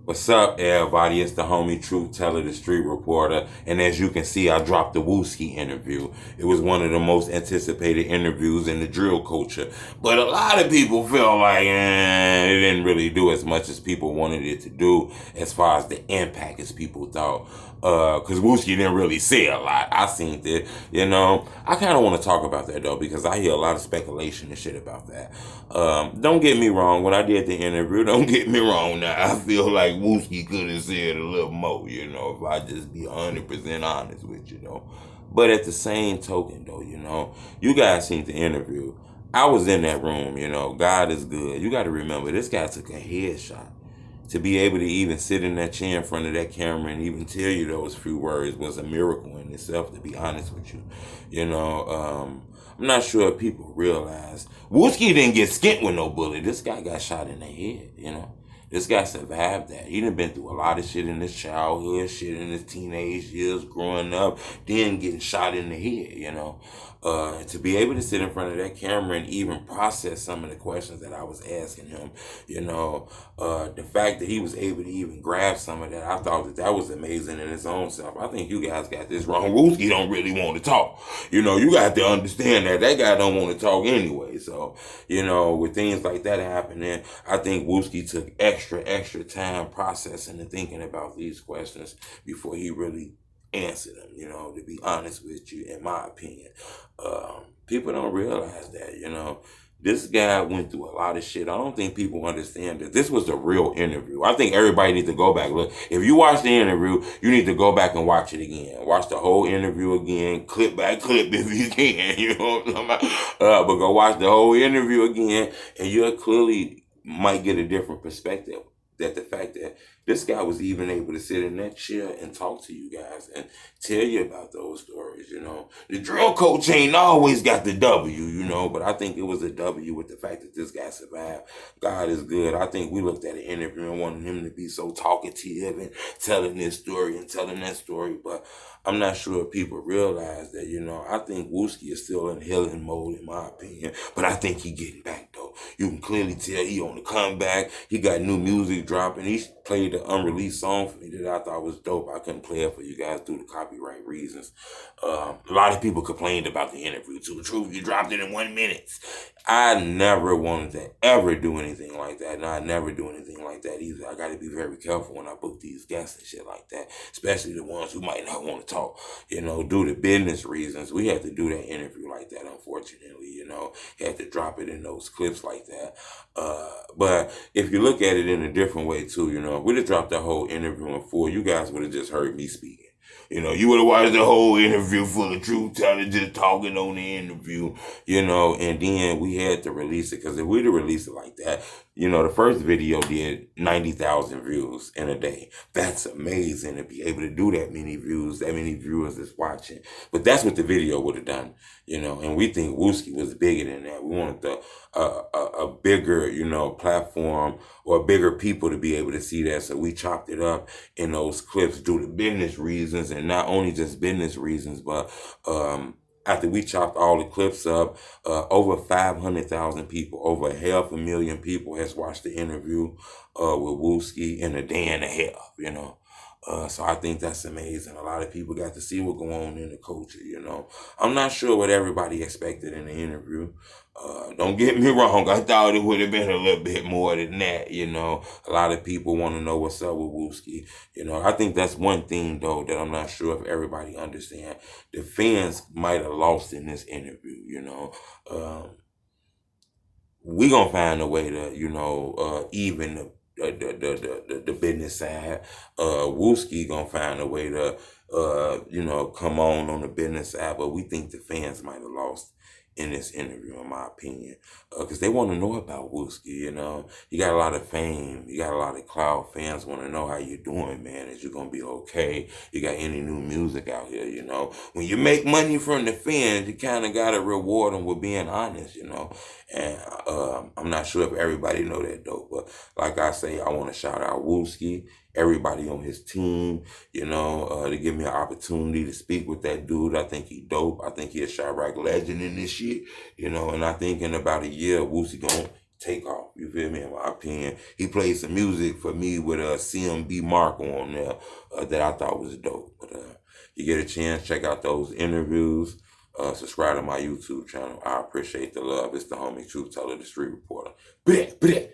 What's up, everybody? It's the homie TruthTeller, the street reporter. And as you can see, I dropped the Wooski interview. It was one of the most anticipated interviews in the drill culture. But a lot of people feel like it didn't really do as much as people wanted it to do as far as the impact as people thought. Because Wooski didn't really say a lot. I seen that, I kind of want to talk about that, though, because I hear a lot of speculation and shit about that. Don't get me wrong. When I did the interview, don't get me wrong now. I feel like Wooski could have said a little more, if I just be 100% honest with you, though. But at the same token, though, you guys seen the interview. I was in that room, God is good. You got to remember, this guy took a headshot. To be able to even sit in that chair in front of that camera and even tell you those few words was a miracle in itself, to be honest with you. I'm not sure if people realize Wooski didn't get skint with no bullet. This guy got shot in the head, This guy survived that. He done been through a lot of shit in his childhood, shit in his teenage years, growing up, then getting shot in the head, to be able to sit in front of that camera and even process some of the questions that I was asking him, the fact that he was able to even grab some of that, I thought that was amazing in its own self. I think you guys got this wrong. Wooski don't really want to talk. You got to understand that guy don't want to talk anyway. So, with things like that happening, I think Wooski took extra time processing and thinking about these questions before he really answer them, to be honest with you, in my opinion. People don't realize that, this guy went through a lot of shit. I don't think people understand that this was a real interview. I think everybody needs to go back. Look, if you watch the interview, you need to go back and watch it again. Watch the whole interview again, clip by clip if you can, you know what I'm talking about? But go watch the whole interview again, and you'll clearly might get a different perspective. That the fact that this guy was even able to sit in that chair and talk to you guys and tell you about those stories, The drill coach ain't always got the W, but I think it was a W with the fact that this guy survived. God is good. I think we looked at an interview and wanted him to be so talkative and telling this story and telling that story, but I'm not sure if people realize that, I think Wooski is still in healing mode, in my opinion, but I think he getting back, though. You can clearly tell he on the comeback. He got new music dropping. He played the unreleased song for me that I thought was dope. I couldn't play it for you guys due to copyright reasons. A lot of people complained about the interview, too. Truth, you dropped it in 1 minute. I never wanted to ever do anything like that, and I never do anything like that either. I got to be very careful when I book these guests and shit like that, especially the ones who might not want to talk, due to business reasons. We had to do that interview like that, unfortunately, had to drop it in those clips like that. But if you look at it in a different way, too, if we'd have dropped that whole interview in full, you guys would have just heard me speaking. You would have watched the whole interview full of TruthTeller just talking on the interview, and then we had to release it, because if we'd have released it like that, the first video did 90,000 views in a day. That's amazing to be able to do that many views, that many viewers is watching. But that's what the video would have done, and we think Wooski was bigger than that. We wanted a bigger, platform or bigger people to be able to see that. So we chopped it up in those clips due to business reasons, and not only just business reasons, but after we chopped all the clips up, over 500,000 people, over 500,000 people has watched the interview with Wooski in a day and a half, So I think that's amazing. A lot of people got to see what's going on in the culture, I'm not sure what everybody expected in the interview. Don't get me wrong. I thought it would have been a little bit more than that, A lot of people want to know what's up with Wooski. I think that's one thing, though, that I'm not sure if everybody understand. The fans might have lost in this interview, we going to find a way to, even the business side. Wooski gonna find a way to come on the business side, but we think the fans might have lost in this interview, in my opinion, because they want to know about Wooski. You got a lot of fame, you got a lot of cloud. Fans want to know how you doing, man. Is you gonna be okay? You got any new music out here? When you make money from the fans, you kind of gotta reward them with being honest, And I'm not sure if everybody know that, though, but like I say, I want to shout out Wooski, everybody on his team, to give me an opportunity to speak with that dude. I think he dope. I think he a Chirac legend in this shit, and I think in about a year, Wooski gonna take off. You feel me? In my opinion, he played some music for me with a CMB Marco on there that I thought was dope. But you get a chance, check out those interviews. Subscribe to my YouTube channel. I appreciate the love. It's the homie Truth Teller, the Street Reporter. Bleh, bleh.